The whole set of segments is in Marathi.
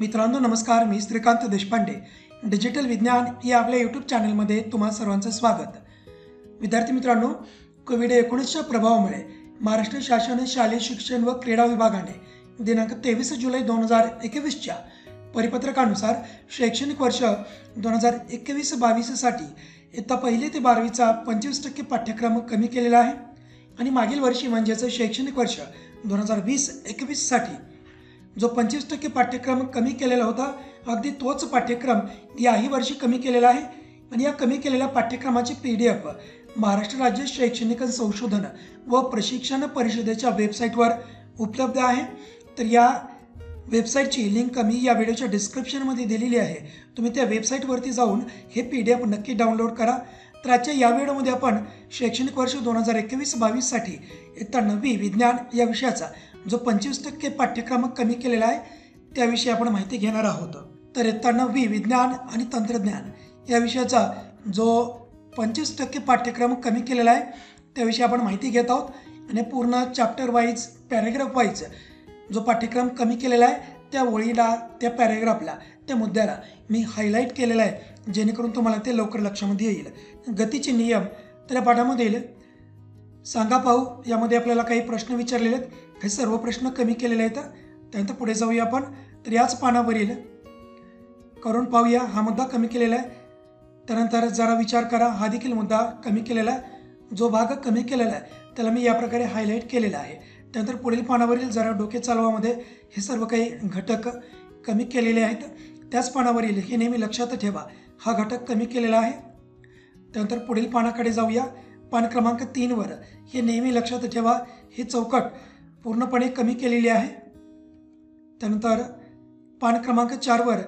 मित्रांनो नमस्कार, मी श्रीकांत देशपांडे. डिजिटल विज्ञान या आपल्या यूट्यूब चॅनलमध्ये तुम्हा सर्वांचं स्वागत. विद्यार्थी मित्रांनो, कोविड-19च्या प्रभावामुळे महाराष्ट्र शासन शालेय शिक्षण व क्रीडा विभागाने दिनांक 23 जुलै 2021च्या परिपत्रकानुसार शैक्षणिक वर्ष 2021-22 साठी इयत्ता 1 ते 12वीचा 25% पाठ्यक्रम कमी केलेला आहे आणि मागील वर्षी म्हणजेच शैक्षणिक वर्ष 2020-21 साठी जो 25% पाठ्यक्रम कमी केलेला होता, अगदी तोच पाठ्यक्रम याही वर्षी कमी केलेला आहे आणि या कमी केलेल्या पाठ्यक्रमाची PDF महाराष्ट्र राज्य शैक्षणिक संशोधन व प्रशिक्षण परिषदेच्या वेबसाईटवर उपलब्ध आहे. तर या वेबसाईटची लिंक मी या व्हिडिओच्या डिस्क्रिप्शनमध्ये दिलेली आहे. तुम्ही त्या वेबसाईटवरती जाऊन हे PDF नक्की डाउनलोड करा. तर आजच्या या व्हिडिओमध्ये आपण शैक्षणिक वर्ष 2021-22 साठी इयत्ता 9वी विज्ञान या विषयाचा जो 25% पाठ्यक्रम कमी केलेला आहे त्याविषयी आपण माहिती घेणार आहोत. तर इयत्ता 9वी विज्ञान आणि तंत्रज्ञान या विषयाचा जो 25% पाठ्यक्रम कमी केलेला आहे त्याविषयी आपण माहिती घेत आहोत आणि पूर्ण चॅप्टर वाईज पॅरेग्राफ वाईज जो पाठ्यक्रम कमी केलेला आहे त्या ओळीला, त्या पॅरेग्राफला, त्या मुद्द्याला मी हायलाईट केलेला आहे जेणेकरून तुम्हाला ते लवकर लक्षामध्ये येईल. गतीचे नियम तर या पाठामध्ये सांगा पाहू यामध्ये आपल्याला काही प्रश्न विचारलेले आहेत. हे सर्व प्रश्न कमी केलेले आहेत. त्यानंतर पुढे जाऊया आपण. तर याच पानावरील करून पाहूया हा मुद्दा कमी केलेला आहे. त्यानंतर जरा विचार करा हा देखील मुद्दा कमी केलेला आहे. जो भाग कमी केलेला आहे त्याला मी या प्रकारे हायलाईट केलेला आहे. त्यानंतर पुढील पानावरील जरा डोके चालवामध्ये हे सर्व काही घटक कमी केलेले आहेत. त्याच पानावरील हे नेहमी लक्षात ठेवा हा घटक कमी केलेला आहे. त्यानंतर पुढील पानाकडे जाऊया. पान क्रमांक 3 वर हे नेहमी लक्षात ठेवा ही चौकट पूर्णपणे कमी केलेली आहे. त्यानंतर पान क्रमांक 4 वर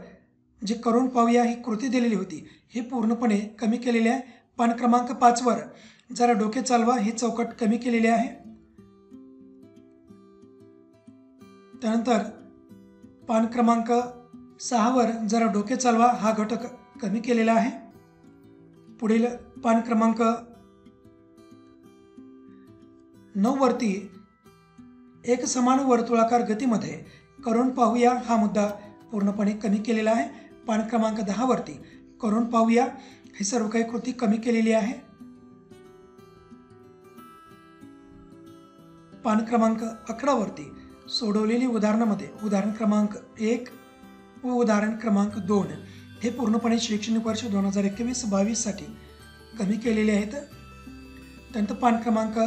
जे करून पाहूया ही कृती दिलेली होती हे पूर्णपणे कमी केलेले आहे. पान क्रमांक 5 वर जरा डोके चालवा ही चौकट कमी केलेली आहे. त्यानंतर पान क्रमांक 6 वर जरा डोके चालवा हा घटक कमी केलेला आहे. पुढील पान क्रमांक 9 वरती एक समान वर्तुळाकार गतीमध्ये करून पाहूया हा मुद्दा पूर्णपणे कमी केलेला आहे. पान क्रमांक 10 वरती करून पाहूया हे सर्व काही कृती कमी केलेली आहे. पान क्रमांक 11 वरती सोडवलेली उदाहरणामध्ये उदाहरण क्रमांक 1 व उदाहरण क्रमांक 2 हे पूर्णपणे शैक्षणिक वर्ष 2021-22 साठी कमी केलेले आहेत. त्यानंतर पान क्रमांक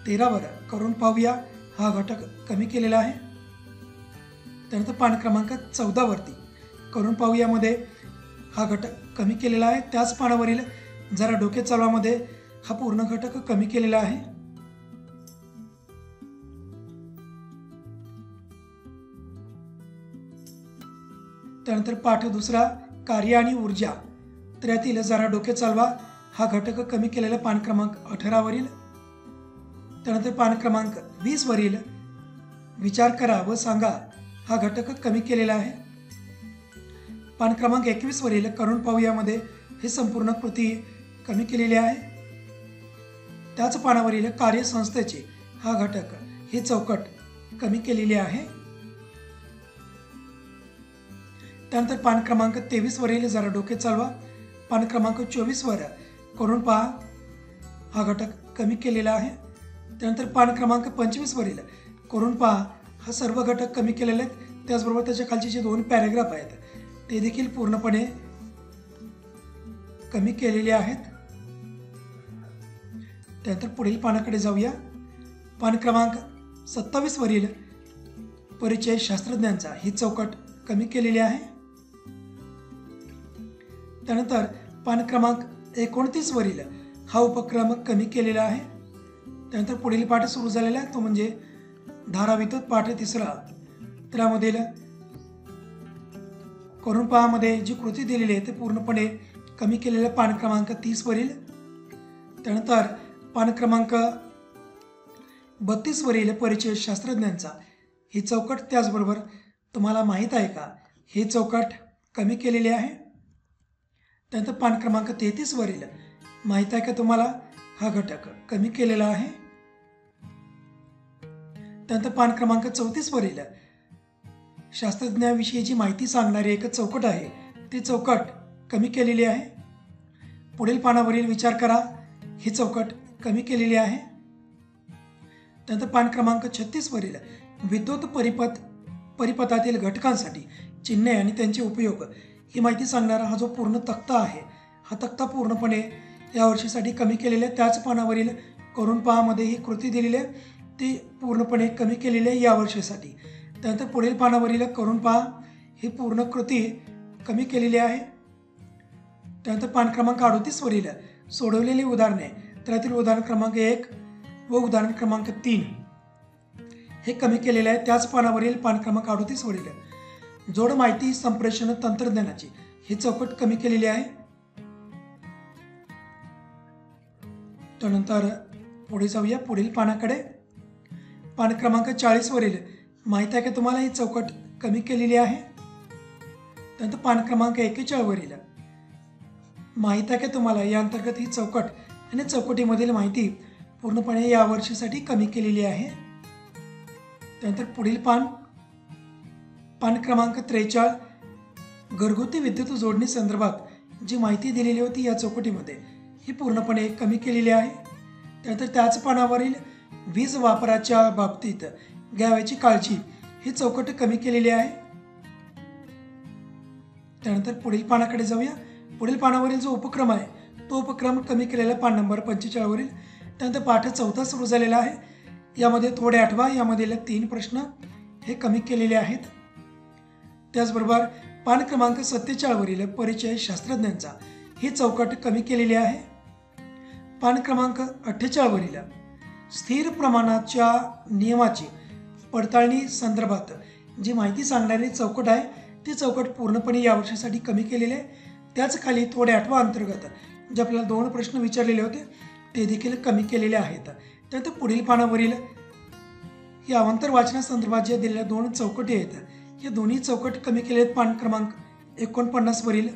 13 वर करून पाहूया हा घटक कमी केलेला आहे. त्यानंतर पान क्रमांक 14 वरती करून पाहूयामध्ये हा घटक कमी केलेला आहे. त्याच पानावरील जरा डोके चालवामध्ये हा पूर्ण घटक कमी केलेला आहे. त्यानंतर पाठ दुसरा कार्य आणि ऊर्जा तर यातील जरा डोके चालवा हा घटक कमी केलेला पान क्रमांक 18 वरील. त्यानंतर पान क्रमांक 20 वरील विचार करा व सांगा हा घटक कमी केलेला आहे. पान क्रमांक 21 वरील करून पाहूयामध्ये हे संपूर्ण कृती कमी केलेली आहे. त्याच पानावरील कार्यसंस्थेचे हा घटक ही चौकट कमी केलेली आहे. त्यानंतर पान क्रमांक 23 वरील जरा डोके चालवा पान क्रमांक 24 वर करून पहा हा घटक कमी केलेला आहे. त्यानंतर पान क्रमांक 25 वरील करून पहा हा सर्व घटक कमी केलेले आहेत. त्याचबरोबर त्याच्या खालचे जे 2 पॅरेग्राफ आहेत ते देखील पूर्णपणे कमी केलेले आहेत. त्यानंतर पुढील पानाकडे जाऊया. पान क्रमांक 27 वरील परिचय शास्त्रज्ञांचा ही चौकट कमी केलेली आहे. त्यानंतर पान क्रमांक 29 वरील हा उपक्रम कमी केलेला आहे. त्यानंतर पुढील पाठ सुरू झालेला आहे तो म्हणजे धाराविद्युत पाठ 3. त्यामध्ये करून पहामध्ये जी कृती दिलेली आहे ते पूर्णपणे कमी केलेलं पान क्रमांक 30 वरील. त्यानंतर पान क्रमांक 32 वरील परिचय शास्त्रज्ञांचा ही चौकट त्याचबरोबर तुम्हाला माहीत आहे का ही चौकट कमी केलेली आहे. त्यानंतर पान क्रमांक 33 वरील माहीत आहे का तुम्हाला हा घटक कमी केलेला आहे. त्यानंतर पान क्रमांक 34 वरील शास्त्रज्ञाविषयीची माहिती सांगणारी एक चौकट आहे, ती चौकट कमी केलेली आहे. पुढील पानावरील विचार करा, ही चौकट कमी केलेली आहे. त्यानंतर पान क्रमांक 36 वरील विद्युत परिपथातील घटकांसाठी चिन्हे आणि त्यांचे उपयोग ही माहिती सांगणारा हा जो पूर्ण तक्ता आहे, हा तक्ता पूर्णपणे या वर्षीसाठी कमी केलेला आहे. त्याच पानावरील करून पहामध्ये ही कृती दिलेली आहे, ती पूर्णपणे कमी केलेली आहे या वर्षीसाठी. त्यानंतर पुढील पानावरील करून पहा ही पूर्ण कृती कमी केलेली आहे. त्यानंतर पान क्रमांक 38 वरील सोडवलेली उदाहरणे, त्यातील उदाहरण क्रमांक 1 व उदाहरण क्रमांक 3 हे कमी केलेले आहे. त्याच पानावरील पान क्रमांक 38 वरील जोड माहिती संप्रेषण तंत्रज्ञानाची ही चौकट कमी केलेली आहे. त्यानंतर पुढे जाऊया पुढील पानाकडे. पान क्रमांक 40 वरील माहिती आहे की तुम्हाला ही चौकट कमी केलेली आहे. त्यानंतर पान क्रमांक 41 वरील माहिती आहे की तुम्हाला या अंतर्गत ही चौकट आणि चौकटीमधील माहिती पूर्णपणे या वर्षीसाठी कमी केलेली आहे. त्यानंतर पुढील पान क्रमांक 43 घरगुती विद्युत जोडणी संदर्भात जी माहिती दिलेली होती या चौकटीमध्ये ही पूर्णपणे कमी केलेली आहे. त्यानंतर त्याच पानावरील वीज वापराच्या बाबतीत घ्यावयाची काळजी ही चौकट कमी केलेली आहे. त्यानंतर पुढील पानाकडे जाऊया. पुढील पानावरील जो उपक्रम आहे तो उपक्रम कमी केलेला पान नंबर 45 वरील. त्यानंतर पाठ 4 सुरू झालेला आहे. यामध्ये थोडे आठवा, यामधील 3 प्रश्न हे कमी केलेले आहेत. त्याचबरोबर पान क्रमांक 47 वरील परिचय शास्त्रज्ञांचा ही चौकट कमी केलेली आहे. पान क्रमांक 48 वरील स्थिर प्रमाणाच्या नियमाची पडताळणी संदर्भात जी माहिती सांगणारी चौकट आहे ती चौकट पूर्णपणे या वर्षासाठी कमी केलेली आहे. त्याच खाली थोडे आठवा अंतर्गत जे आपल्याला 2 प्रश्न विचारलेले होते ते देखील कमी केलेले आहेत. त्यानंतर पुढील पानावरील या अवांतर वाचनासंदर्भात जे दिलेल्या 2 चौकटी आहेत या दोन्ही चौकट कमी केले आहेत. पान क्रमांक 49 वरील.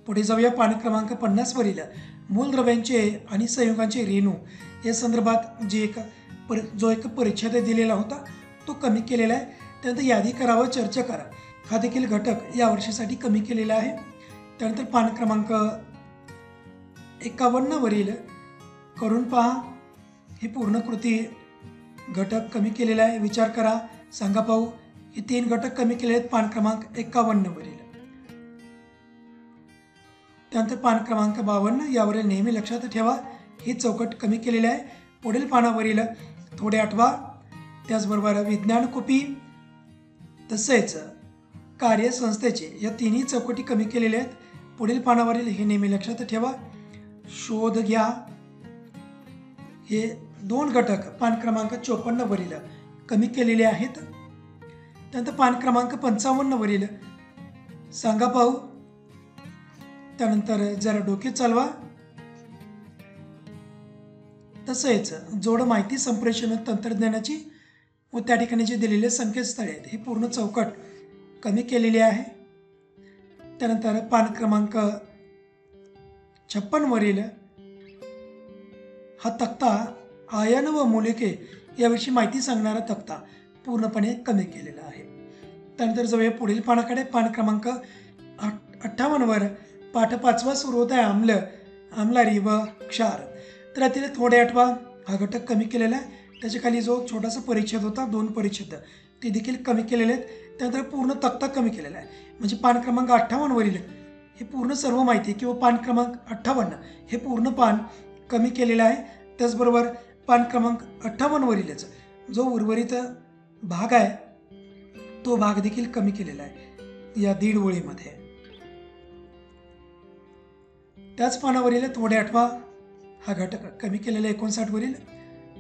पुढे जाऊया पान क्रमांक 50 वरील मूलद्रव्यांचे आणि संयुगांचे रेणू या संदर्भात जो एक परिच्छेद दिलेला होता तो कमी केलेला आहे. त्यानंतर यादी करा व चर्चा करा हा देखील घटक या वर्षासाठी कमी केलेला आहे. त्यानंतर पान क्रमांक 51 वरील करून पहा ही पूर्ण कृती घटक कमी केलेला आहे. विचार करा, सांगा पाहू, हे 3 घटक कमी केले आहेत पान क्रमांक 51 वरील. त्यानंतर पान क्रमांक 52 यावरील नेहमी लक्षात ठेवा ही चौकट कमी केलेली आहे. पुढील पानावरील थोडे आठवा, त्याचबरोबर विज्ञानकोपी तसेच कार्यसंस्थेचे या तिन्ही चौकटी कमी केलेल्या आहेत. पुढील पानावरील हे नेहमी लक्षात ठेवा. शोध घ्या हे 2 घटक पान क्रमांक 54 वरील कमी केलेले आहेत. त्यानंतर पान क्रमांक 55 वरील सांगा पाहू, त्यानंतर जरा डोके चालवा, तसेच जोड माहिती संप्रेषण तंत्रज्ञानाची व त्या ठिकाणी जे दिलेले संकेतस्थळे आहेत हे पूर्ण चौकट कमी केलेली आहे. त्यानंतर पान क्रमांक 56 वरील हा तक्ता आयन व मूलके याविषयी माहिती सांगणारा तक्ता पूर्णपणे कमी केलेला आहे. त्यानंतर जाऊया पुढील पानाकडे. पान क्रमांक 58 वर पाठ 5वा सुरू होत आहे आम्लारी व क्षार. तर यातील थोडे आठवा हा घटक कमी केलेला आहे. त्याच्या खाली जो छोटासा परिच्छेद होता 2 परिच्छेद ते देखील कमी केलेले आहेत. त्यानंतर पूर्ण तक्ता कमी केलेला आहे. म्हणजे पान क्रमांक 58 वरील हे पूर्ण सर्व माहिती किंवा पान क्रमांक 58 हे पूर्ण पान कमी केलेलं आहे. त्याचबरोबर पान क्रमांक 58 वरीलच जो उर्वरित भाग आहे तो भाग देखील कमी केलेला आहे या 1.5 ओळीमध्ये. त्याच पानावरील थोडे आठवा हा घटक कमी केलेला 59 वरील.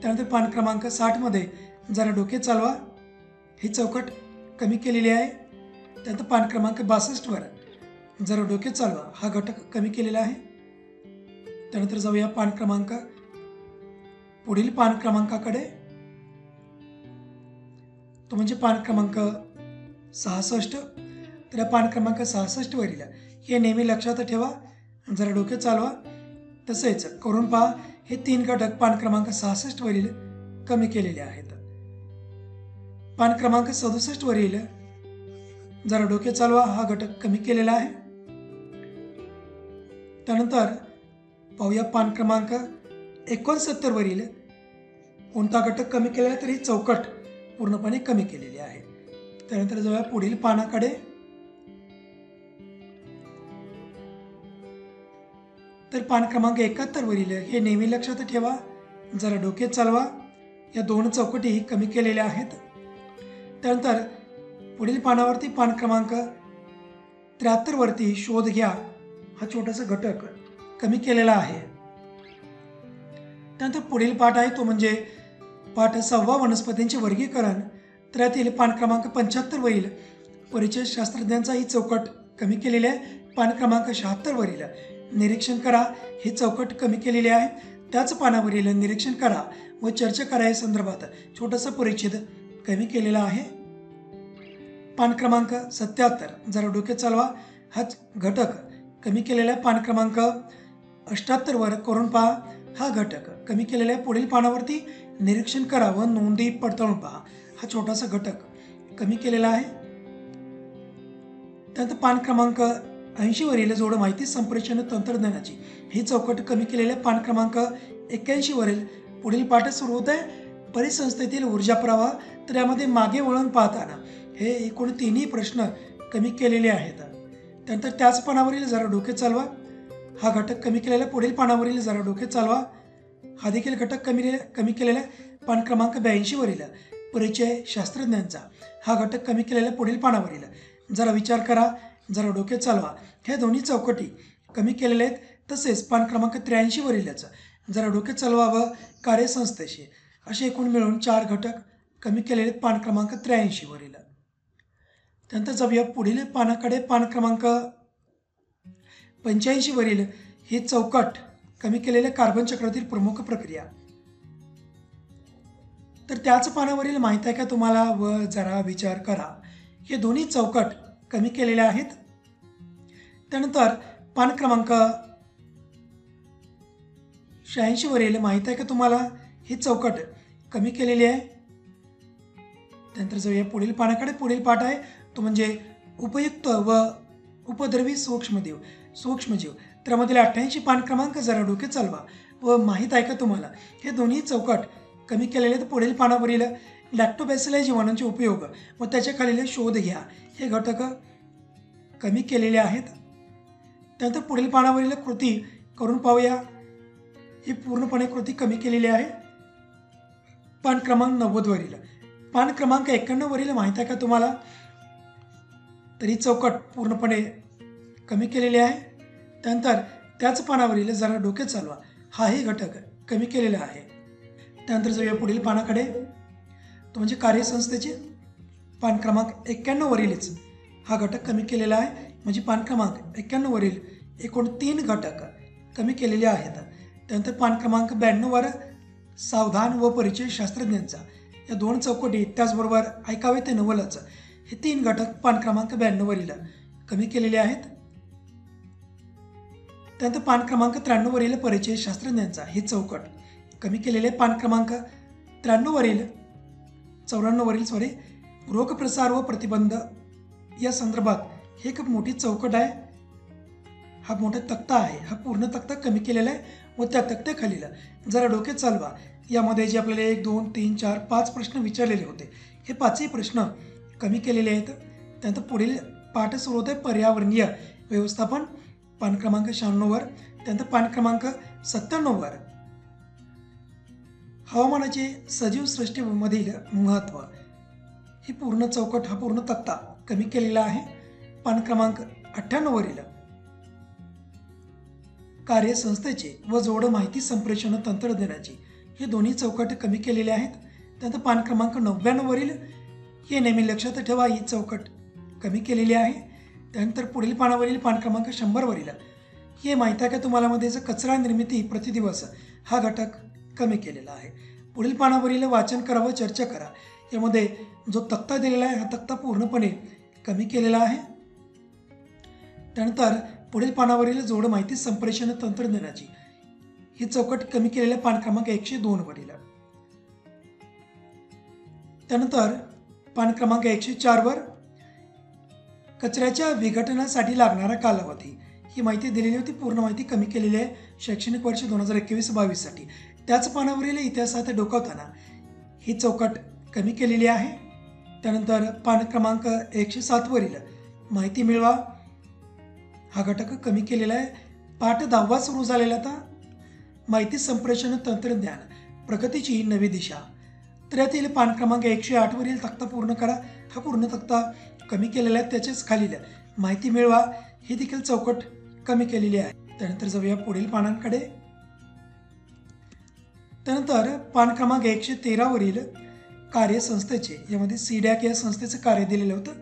त्यानंतर पान क्रमांक 60 मध्ये जरा डोके चालवा ही चौकट कमी केलेली आहे. त्यानंतर पान क्रमांक 62 वर जरा डोके चालवा हा घटक कमी केलेला आहे. त्यानंतर जाऊया पुढील पान क्रमांकाकडे, तो म्हणजे पान क्रमांक 66. तर पान क्रमांक 66 वरील हे नेहमी लक्षात ठेवा, जरा डोके चालवा, तसेच करून पहा हे 3 घटक पान क्रमांक 66 वरील कमी केलेले आहेत. पान क्रमांक 67 वरील जरा डोके चालवा हा घटक कमी केलेला आहे. त्यानंतर पाहूया पान क्रमांक 69 वरील कोणता घटक कमी केलेला तरी चौकट पूर्णपणे कमी केलेली आहे. त्यानंतर जाऊया पुढील पानाकडे. तर पान क्रमांक 71 वरील हे नेहमी लक्षात ठेवा, जरा डोके चालवा या दोन चौकटी कमी केलेल्या आहेत. त्यानंतर पुढील पानावरती पान क्रमांक 73 वरती शोध घ्या हा छोटासा घटक कमी केलेला आहे. त्यानंतर पुढील पाठ आहे तो म्हणजे पाठ 6 वनस्पतींचे वर्गीकरण. तर यातील पान क्रमांक 75 वरील परिचय शास्त्रज्ञांचा ही चौकट कमी केलेली आहे. पान क्रमांक 76 वरील निरीक्षण करा ही चौकट कमी केलेली आहे. त्याच पानावरील निरीक्षण करा व चर्चा करा या संदर्भात छोटासा परिच्छेद कमी केलेला आहे. पान क्रमांक 77 जरा डोके चालवा हा घटक कमी केलेला आहे. पान क्रमांक 78 वर करून पहा हा घटक कमी केलेला आहे. पुढील पानावरती निरीक्षण करा व नोंदी पडताळून पहा हा छोटासा घटक कमी केलेला आहे. त्यानंतर पान क्रमांक 80 वरील जोड माहिती संप्रेषण तंत्रज्ञानाची ही चौकट कमी केलेली आहे. पान क्रमांक 81 वरील पुढील पाठ सुरू होत आहे परिसंस्थेतील ऊर्जा प्रवाह. तर यामध्ये मागे वळून पाहताना हे एकूण तिन्ही प्रश्न कमी केलेले आहेत. त्यानंतर त्याच पानावरील जरा डोके चालवा हा घटक कमी केलेला. पुढील पानावरील जरा डोके चालवा हा देखील घटक कमी केलेला आहे. पान क्रमांक 82 वरील परिचय शास्त्रज्ञांचा हा घटक कमी केलेला. पुढील पानावरील जरा विचार करा जरा डोके चालवा ह्या दोन्ही चौकटी कमी केलेल्या आहेत. तसेच पान क्रमांक 83 वरीलच जरा डोके चालवा व कार्यसंस्थेशी असे एकूण मिळून 4 घटक कमी केलेले आहेत पान क्रमांक 83 वरील. त्यानंतर जाऊया पुढील पानाकडे. पान क्रमांक 85 वरील ही चौकट कमी केलेल्या कार्बन चक्रातील प्रमुख प्रक्रिया. तर त्याच पानावरील माहिती आहे का तुम्हाला व जरा विचार करा हे दोन्ही चौकट कमी केलेल्या आहेत. त्यानंतर पान क्रमांक 86 वरील माहिती आहे का तुम्हाला ही चौकट कमी केलेली आहे. त्यानंतर जाऊया पुढील पानाकडे. पुढील पाठ आहे तो म्हणजे उपयुक्त व उपद्रवी सूक्ष्मजीव. त्यामध्ये 88 पान क्रमांक जरा डोके चालवा व माहीत आहे का तुम्हाला हे दोन्ही चौकट कमी केलेले आहेत. पुढील पानावरील लॅक्टोबॅसिलाई जीवाणूंचे उपयोग व त्याच्या खालील शोध घ्या हे घटक कमी केलेले आहेत. त्यानंतर पुढील पानावरील कृती करून पाहूया ही पूर्णपणे कृती कमी केलेली आहे. पान क्रमांक 90 वरील. पान क्रमांक 91 वरील माहिती आहे का तुम्हाला तरी चौकट पूर्णपणे कमी केलेली आहे. त्यानंतर त्याच पानावरील जरा डोके चालवा हाही घटक कमी केलेला आहे. त्यानंतर जाऊया पुढील पानाकडे तो म्हणजे कार्यसंस्थेचे. पान क्रमांक 91 वरीलच हा घटक कमी केलेला आहे. म्हणजे पान क्रमांक 91 वरील एकूण 3 घटक कमी केलेले आहेत. त्यानंतर पान क्रमांक 92 वर सावधान व परिचय शास्त्रज्ञांचा या 2 चौकटी त्याचबरोबर ऐकावे ते नवलच हे 3 घटक पान क्रमांक 92 वरील कमी केलेले आहेत. त्यानंतर पान क्रमांक 93 वरील परिचय शास्त्रज्ञांचा ही चौकट कमी केलेले. पान क्रमांक 94 वरील रोगप्रसार व प्रतिबंध या संदर्भात ही एक मोठी चौकट आहे. हा मोठा तक्ता आहे. हा पूर्ण तक्ता कमी केलेला आहे व त्या तक्त्याखालील जरा डोके चालवा यामध्ये जे आपल्याला 1 2 3 4 5 प्रश्न विचारलेले होते हे 5ही प्रश्न कमी केलेले आहेत. त्यानंतर पुढील पाठ सुरू होत आहे पर्यावरणीय व्यवस्थापन पान क्रमांक 96 वर. त्यानंतर पान क्रमांक 97 वर हवामानाचे सजीव सृष्टीमधील महत्त्व ही पूर्ण चौकट हा पूर्ण तक्ता कमी केलेला आहे. पान क्रमांक 98 वरील कार्यसंस्थेचे व जोड माहिती संप्रेषण तंत्रज्ञानाची हे दोन्ही चौकट कमी केलेले आहेत. त्यानंतर पान क्रमांक 99 वरील हे नेहमी लक्षात ठेवा ही चौकट कमी केलेली आहे. त्यानंतर पुढील पानावरील पान क्रमांक 100 वरील हे माहिती आहे का तुम्हाला मध्ये कचरा निर्मिती प्रतिदिवस हा घटक कमी केलेला आहे. पुढील पानावरील वाचन करा व चर्चा करा यामध्ये जो तक्ता दिलेला आहे हा तक्ता पूर्णपणे कमी केलेला आहे. त्यानंतर पुढील पानावरील जोड माहिती संप्रेषण तंत्रज्ञानाची ही चौकट कमी केलेल्या पान क्रमांक 102 वरील. त्यानंतर पान क्रमांक 104 वर कचऱ्याच्या विघटनासाठी लागणारा कालावधी ही माहिती दिलेली होती. पूर्ण माहिती कमी केलेली आहे शैक्षणिक वर्ष 2021-22 साठी. त्याच पानावरील इतिहासात डोकावताना ही चौकट कमी केलेली आहे. त्यानंतर पान क्रमांक 107 वरील माहिती मिळवा हा घटक कमी केलेला आहे. पाठ 10वा सुरू झालेला आता माहिती संप्रेषण तंत्रज्ञान प्रगतीची नवी दिशा. तर यातील पान क्रमांक 108 वरील तक्ता पूर्ण करा हा पूर्ण तक्ता कमी केलेला आहे. त्याच्याच खालील माहिती मिळवा ही देखील चौकट कमी केलेली आहे. त्यानंतर जाऊया पुढील पानांकडे. त्यानंतर पान क्रमांक 113 वरील कार्यसंस्थेचे यामध्ये सीडॅक या संस्थेचं कार्य दिलेलं होतं.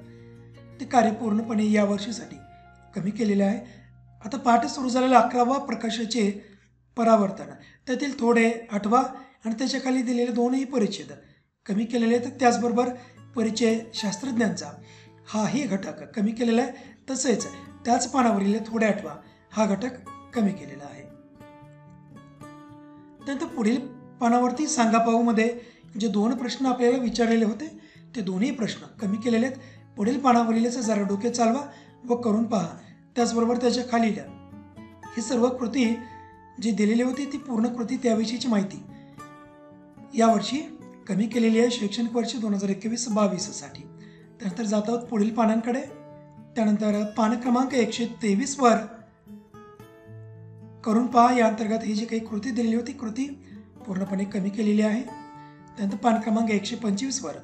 ते कार्य पूर्णपणे या वर्षीसाठी कमी केलेले आहे. आता पाठ सुरू झालेला 11वा प्रकाशाचे परावर्तन त्यातील थोडे 8वा आणि त्याच्या खाली दिलेले दोनही परिच्छेद कमी केलेले आहेत. त्याचबरोबर परिचय शास्त्रज्ञांचा हाही घटक कमी केलेला आहे. तसेच त्याच पानावरील थोडे 8वा हा घटक कमी केलेला आहे. त्यानंतर पुढील पानावरती सांगा पाहू मध्ये जे 2 प्रश्न आपल्याला विचारलेले होते ते दोन्ही प्रश्न कमी केलेले आहेत. पुढील पानावरील जरा डोके चालवा व करून पहा. त्याचबरोबर त्याच्या खालील ही सर्व कृती जी दिलेली होती ती पूर्ण कृती त्याविषयीची माहिती यावर्षी कमी केलेली आहे शैक्षणिक वर्ष 2021-22 साठी. त्यानंतर जात आहोत पुढील पानांकडे. त्यानंतर पान क्रमांक 123 वर करून पहा या अंतर्गत ही जी काही कृती दिलेली होती कृती पूर्णपणे कमी केलेली आहे. त्यानंतर पान क्रमांक 125 वर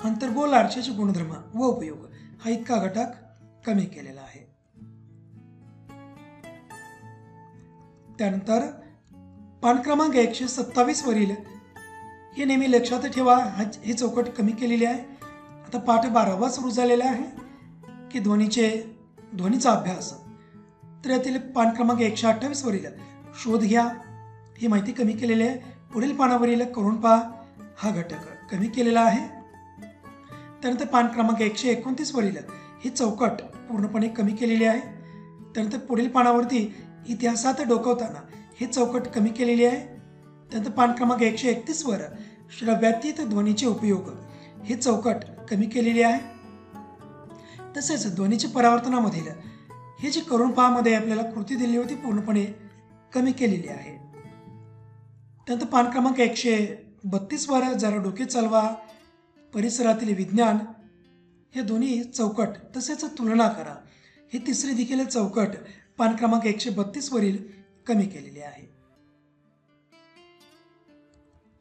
अंतर्गोल आरशाचे गुणधर्म व उपयोग हा इतका घटक कमी केलेला आहे. त्यानंतर पान क्रमांक 127 वरील हे नेहमी लक्षात ठेवा ही चौकट कमी केलेली आहे. आता पाठ 12वा सुरू झालेला आहे की ध्वनीचा अभ्यास. तर यातील पान क्रमांक 128 वरील शोध घ्या ही माहिती कमी केलेली आहे. पुढील पानावरील करून पहा हा घटक कमी केलेला आहे. त्यानंतर पान क्रमांक 129 वरील ही चौकट पूर्णपणे कमी केलेली आहे. त्यानंतर पुढील पानावरती इतिहासात डोकावताना ही चौकट कमी केलेली आहे. त्यानंतर पान क्रमांक 131 वर श्रव्यातीत ध्वनीचे उपयोग ही चौकट कमी केलेली आहे. तसेच ध्वनीच्या परावर्तनामधील हे जे करून पहा मध्ये आपल्याला कृती दिली होती पूर्णपणे कमी केलेली आहे. त्यानंतर पान क्रमांक 132 वर जरा डोके चालवा परिसरातील विज्ञान हे दोन्ही चौकट तसेच तुलना करा ही तिसरी देखील चौकट पान क्रमांक 132 वरील कमी केलेली आहे.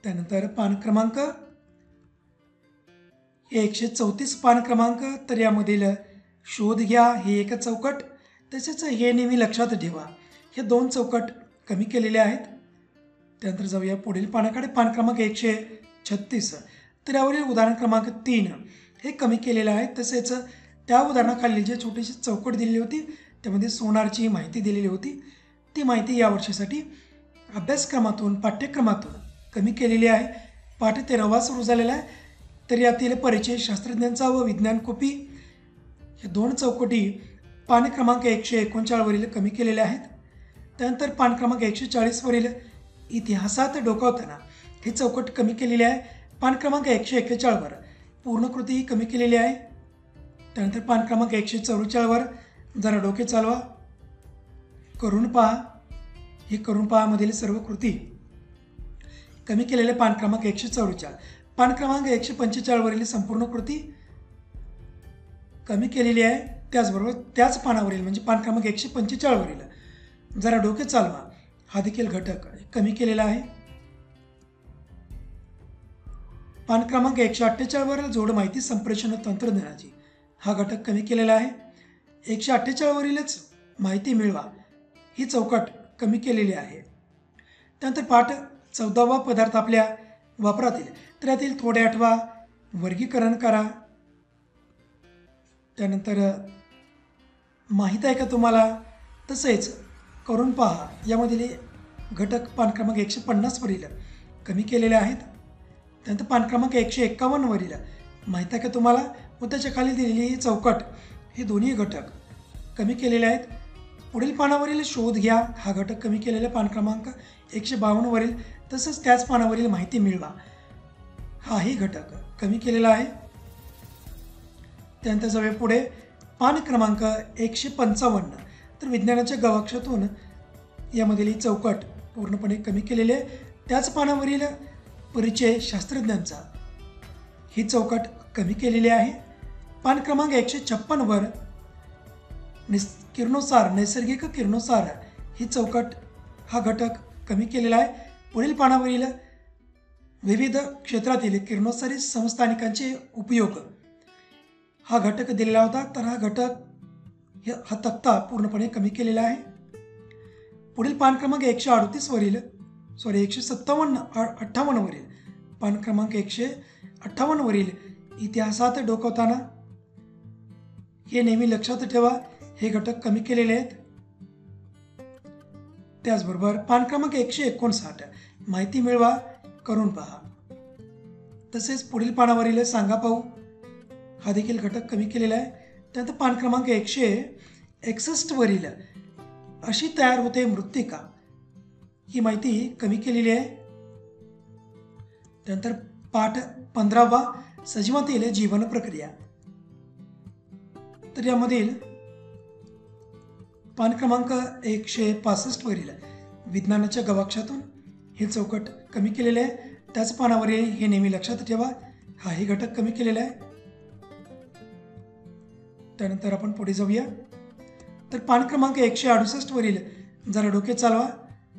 त्यानंतर पान क्रमांक 134 पान क्रमांक तर यामधील शोध घ्या ही एक चौकट तसेच हे नेहमी लक्षात ठेवा हे 2 चौकट कमी केलेले आहेत. त्यानंतर जाऊया पुढील पानाकडे. पान क्रमांक 136 तर यावरील उदाहरण क्रमांक 3 हे कमी केलेले आहे. तसेच त्या उदाहरणाखाली जे छोटीशी चौकट दिलेली होती त्यामध्ये सोनारची माहिती दिलेली होती ती माहिती या वर्षासाठी अभ्यासक्रमातून पाठ्यक्रमातून कमी केलेली आहे. पाठ 13वा सुरू झालेला आहे. तर यातील परिचय शास्त्रज्ञांचा व विज्ञान कोपी हे 2 चौकटी पान क्रमांक 139 वरील कमी केलेल्या आहेत. त्यानंतर पान क्रमांक 140 वरील इतिहासात डोकावताना ही चौकट कमी केलेली आहे. पान क्रमांक 141 वर पूर्ण कृती ही कमी केलेली आहे. त्यानंतर पान क्रमांक 144 वर जरा डोके चालवा करून पहा ही करून पहा मधील सर्व कृती कमी केलेले पान क्रमांक 144. पान क्रमांक 145 वरील संपूर्ण कृती कमी केलेली आहे. त्याचबरोबर त्याच पानावरील म्हणजे पान क्रमांक 145 वरील जरा डोके चालवा हा देखील घटक कमी केलेला आहे. पान क्रमांक 148 वर जोड माहिती संप्रेषण तंत्रज्ञानाची हा घटक कमी केलेला आहे. 148 वरीलच माहिती मिळवा ही चौकट कमी केलेली आहे. त्यानंतर पाठ 14वा पदार्थ आपल्या वापरातील तर यातील थोडे 8वा वर्गीकरण करा. त्यानंतर माहीत आहे का तुम्हाला तसेच करून पहा यामधील घटक पान क्रमांक 150 वरील कमी केलेले आहेत. त्यानंतर पान क्रमांक 151 वरील माहीत आहे का तुम्हाला व त्याच्या खाली दिलेली ही चौकट हे दोन्ही घटक कमी केलेले आहेत. पुढील पानावरील शोध घ्या हा घटक कमी केलेला पान क्रमांक 152 वरील तसंच त्याच पानावरील माहिती मिळवा हाही घटक कमी केलेला आहे. त्यानंतर जाऊया पुढे पान क्रमांक 155. तर विज्ञानाच्या गवाक्षातून यामधील ही चौकट पूर्णपणे कमी केलेली आहे. त्याच पानावरील परिचय शास्त्रज्ञांचा ही चौकट कमी केलेली आहे. पान क्रमांक 156 वर किरणोत्सार, नैसर्गिक किरणोत्सार ही चौकट हा घटक कमी केलेला आहे. पुढील पानावरील विविध क्षेत्रातील किरणोत्सारी समस्थानिकांचे उपयोग हा घटक दिलेला होता. तर हा तक्ता पूर्णपणे कमी केलेला आहे. पुढील पान क्रमांक 158 वरील पान क्रमांक 158 वरील इतिहासात डोकावताना हे नेहमी लक्षात ठेवा, हे घटक कमी केलेले आहेत. त्याचबरोबर पान क्रमांक 159 माहिती मिळवा, करून पहा. तसेच पुढील पानावरील सांगा पाहू हा देखील घटक कमी केलेला आहे. त्यानंतर पान क्रमांक 161 वरील अशी तयार होते मृत्तिका ही माहिती कमी केलेली आहे. त्यानंतर पाठ 15 सजीवांतील जीवन प्रक्रिया. तर यामधील पान क्रमांक 165 वरील विज्ञानाच्या गवाक्षातून हे चौकट कमी केलेले आहे. त्याच पानावरील हे नेहमी लक्षात ठेवा, हाही घटक कमी केलेला आहे. त्यानंतर आपण पुढे जाऊया. तर पान क्रमांक 168 वरील जरा डोके चालवा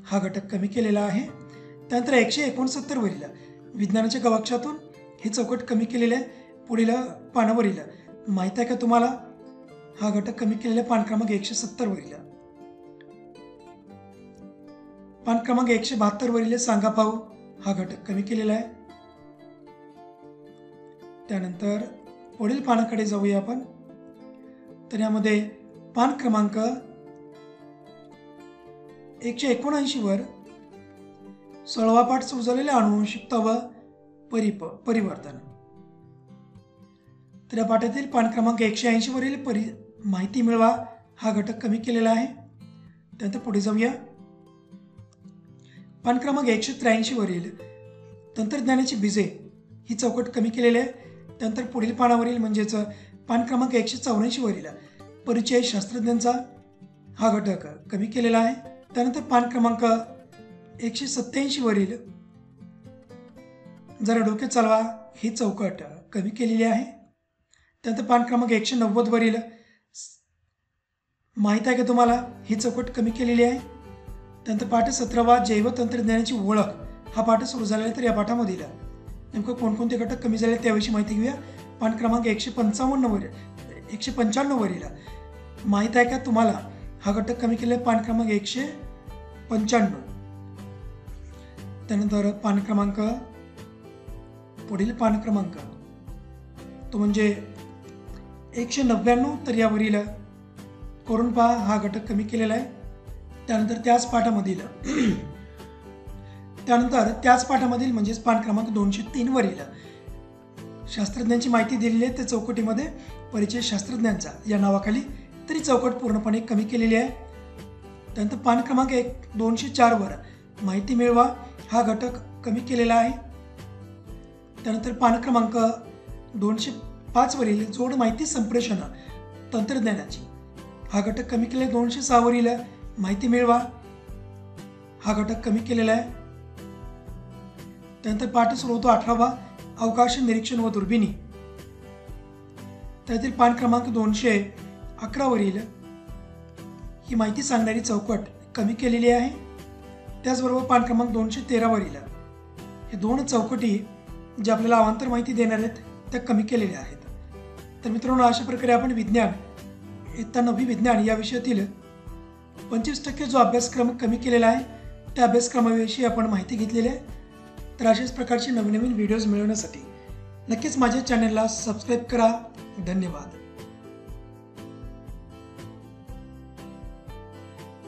हा घटक कमी केलेला आहे. त्यानंतर 169 वरील विज्ञानाच्या गवाक्षातून हे चौकट कमी केलेले आहे. पुढील पानावरील माहिती आहे का तुम्हाला हा घटक कमी केलेला आहे. पान क्रमांक 170 वरील. पान क्रमांक 172 वरील सांगा पाहू हा घटक कमी केलेला आहे. त्यानंतर पुढील पानाकडे जाऊया आपण. तर यामध्ये पान क्रमांक 179 वर 16वा पाठ सुचवलेले आनुवंशिकता व परिवर्तन. तर या पाठातील पान क्रमांक 180 वरील माहिती मिळवा हा घटक कमी केलेला आहे. त्यानंतर पुढे जाऊया. पान क्रमांक 183 वरील तंत्रज्ञानाची बीजे ही चौकट कमी केलेली आहे. त्यानंतर पुढील पानावरील म्हणजेच पान क्रमांक 184 वरील परिचय शास्त्रज्ञांचा हा घटक कमी केलेला आहे. त्यानंतर पान क्रमांक 187 वरील जरा डोके चालवा ही चौकट कमी केलेली आहे. त्यानंतर पान क्रमांक 190 वरील माहिती आहे का तुम्हाला ही चौकट कमी केलेली आहे. त्यानंतर पाठ 17 जैवतंत्रज्ञानाची ओळख हा पाठ सुरू झालेला आहे. तर या पाठामधील नेमकं कोणकोणते घटक कमी झाले त्याविषयी माहिती घेऊया. पान क्रमांक 195 वरील माहिती आहे का तुम्हाला हा घटक कमी केलेला आहे. पान क्रमांक 195. त्यानंतर पुढील पान क्रमांक तो म्हणजे 199. तर यावरील करून पहा हा घटक कमी केलेला आहे. त्यानंतर त्याच पाठामधील म्हणजेच पान क्रमांक 203 वरील शास्त्रज्ञांची माहिती दिलेली आहे. त्या चौकटीमध्ये परिचय शास्त्रज्ञांचा या नावाखाली तरी चौकट पूर्णपणे कमी केलेली आहे. त्यानंतर पान क्रमांक 204 वर माहिती मिळवा हा घटक कमी केलेला आहे. त्यानंतर पान क्रमांक 205 वरील जोड माहिती संप्रेषण तंत्रज्ञानाची हा घटक कमी केलेला आहे. 206 वरील माहिती मिळवा हा घटक कमी केलेला आहे. त्यानंतर पाठ सुरू होतो 18 अवकाश निरीक्षण व दुर्बिणी. त्यातील पान क्रमांक 211 वरील ही माहिती सांगणारी चौकट कमी केलेली आहे. त्याचबरोबर पान क्रमांक 213 वरील हे दोन चौकटी जे आपल्याला अवांतर माहिती देणार आहेत त्या कमी केलेल्या आहेत. तर मित्रांनो, अशा प्रकारे आपण इयत्ता 9वी विज्ञान या विषयातील 25% जो अभ्यासक्रम कमी केलेला आहे त्या अभ्यासक्रमाविषयी आपण माहिती घेतलेली आहे. तर अशाच प्रकारचे नवीन व्हिडिओज मिळवण्यासाठी नक्कीच माझ्या चॅनलला सबस्क्राईब करा. धन्यवाद.